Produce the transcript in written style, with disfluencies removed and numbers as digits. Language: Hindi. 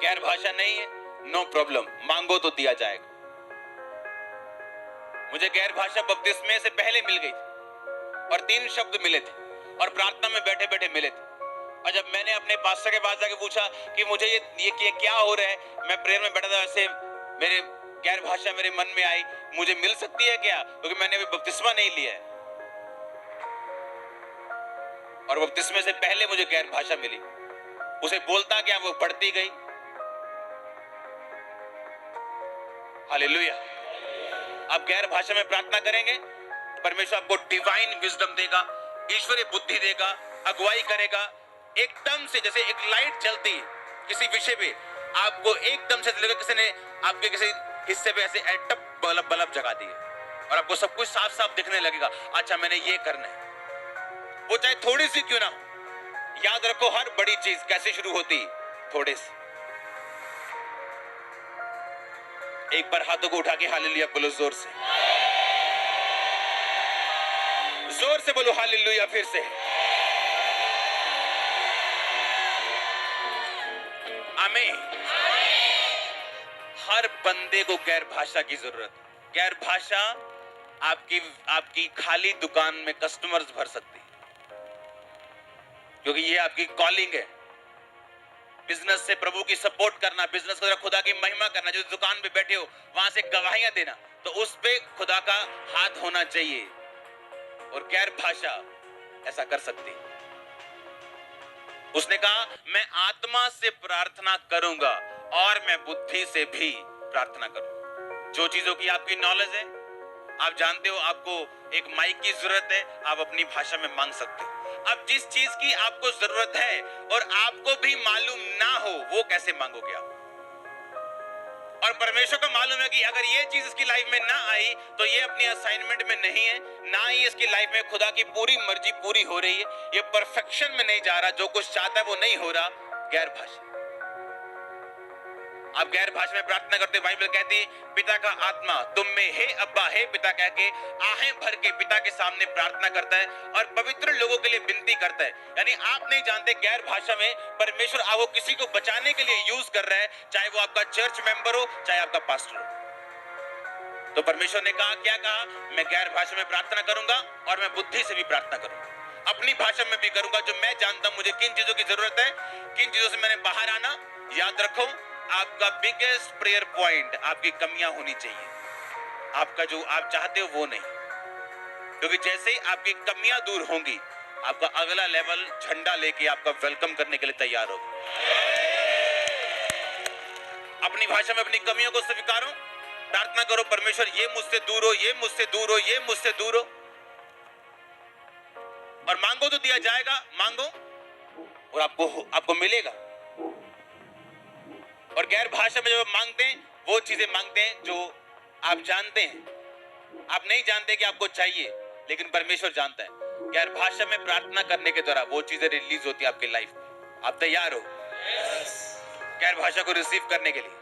गैर भाषा नहीं है, नो प्रॉब्लम, मांगो तो दिया जाएगा। मुझे गैर भाषा बपतिस्मे से पहले मिल गई थी और 3 शब्द मिले थे और प्रार्थना में बैठे बैठे मिले थे। और जब मैंने अपने पास्टर के पास जाके पूछा कि मुझे ये क्या हो रहा है, मैं प्रेयर में बैठा था, वैसे मेरे गैर भाषा मेरे मन में आई, मुझे मिल सकती है क्या, क्योंकि मैंने अभी बपतिस्मा नहीं लिया है और बपतिस्मे से पहले मुझे गैर भाषा मिली। उसे बोलता क्या, वो बढ़ती गई। हालेलुया। आप गैर भाषा में प्रार्थना करेंगे, परमेश्वर आपको डिवाइन विजडम देगा, ईश्वरीय बुद्धि देगा, अगुवाई करेगा। एकदम से जैसे एक लाइट जलती है किसी विषय पे, आपको एकदम से लगेगा किसी ने आपके किसी हिस्से पे ऐसे टप बल्ब जगा दिए और आपको सब कुछ साफ साफ दिखने लगेगा। अच्छा, मैंने ये करना है, वो चाहे थोड़ी सी क्यों ना हो। याद रखो, हर बड़ी चीज कैसे शुरू होती, थोड़े से। एक बार हाथों को उठा के हालेलुया बोलो, जोर से, जोर से बोलो हालेलुया। फिर से आमीन। हर बंदे को गैर भाषा की जरूरत है। गैर भाषा आपकी खाली दुकान में कस्टमर्स भर सकती है, क्योंकि ये आपकी कॉलिंग है। बिजनेस से प्रभु की सपोर्ट करना, बिजनेस को खुदा की महिमा करना, जो दुकान पे बैठे हो वहां से गवाहियां देना, तो उस पे खुदा का हाथ होना चाहिए। और गैर भाषा ऐसा कर सकती है। उसने कहा, मैं आत्मा से प्रार्थना करूंगा और मैं बुद्धि से भी प्रार्थना करूंगा। जो चीजों की आपकी नॉलेज है, आप जानते हो आपको एक माइक की जरूरत है, आप अपनी भाषा में मांग सकते हो। अब जिस चीज की आपको जरूरत है और आपको भी मालूम ना हो, वो कैसे मांगोगे आप? और परमेश्वर को मालूम है कि अगर ये चीज इसकी लाइफ में ना आई तो ये अपनी असाइनमेंट में नहीं है, ना ही इसकी लाइफ में खुदा की पूरी मर्जी पूरी हो रही है, ये परफेक्शन में नहीं जा रहा, जो कुछ चाहता है वो नहीं हो रहा। गैर भाषा। आप गैर भाषा में प्रार्थना करते, बाइबल कहती है पिता का आत्मा तुम में हे अब्बा हे पिता कह के आहें भर के पिता के सामने प्रार्थना करता है और पवित्र लोगों के लिए विनती करता है। यानी आप नहीं जानते गैर भाषा में परमेश्वर आपको किसी को बचाने के लिए यूज कर रहा है, चाहे वो आपका चर्च मेंबर हो, चाहे आपका पास्टर हो। तो परमेश्वर ने कहा, क्या कहा, मैं गैर भाषा में प्रार्थना करूंगा और मैं बुद्धि से भी प्रार्थना करूंगा, अपनी भाषा में भी करूंगा, जो मैं जानता हूं मुझे किन चीजों की जरूरत है, किन चीजों से मैंने बाहर आना। याद रखो, आपका बिगेस्ट प्रेयर पॉइंट आपकी कमियां होनी चाहिए, आपका जो आप चाहते हो वो नहीं, क्योंकि जैसे ही आपकी कमियां दूर होंगी, आपका अगला लेवल झंडा लेके आपका वेलकम करने के लिए तैयार होगा। अपनी भाषा में अपनी कमियों को स्वीकारो, प्रार्थना करो, परमेश्वर ये मुझसे दूर हो, ये मुझसे दूर हो, ये मुझसे दूर हो, और मांगो तो दिया जाएगा, मांगो और आपको मिलेगा। और गैर भाषा में जब मांगते हैं, वो चीजें मांगते हैं जो आप जानते हैं। आप नहीं जानते कि आपको चाहिए, लेकिन परमेश्वर जानता है। गैर भाषा में प्रार्थना करने के द्वारा वो चीजें रिलीज होती है आपकी लाइफ में। आप तैयार हो गैर भाषा को रिसीव करने के लिए?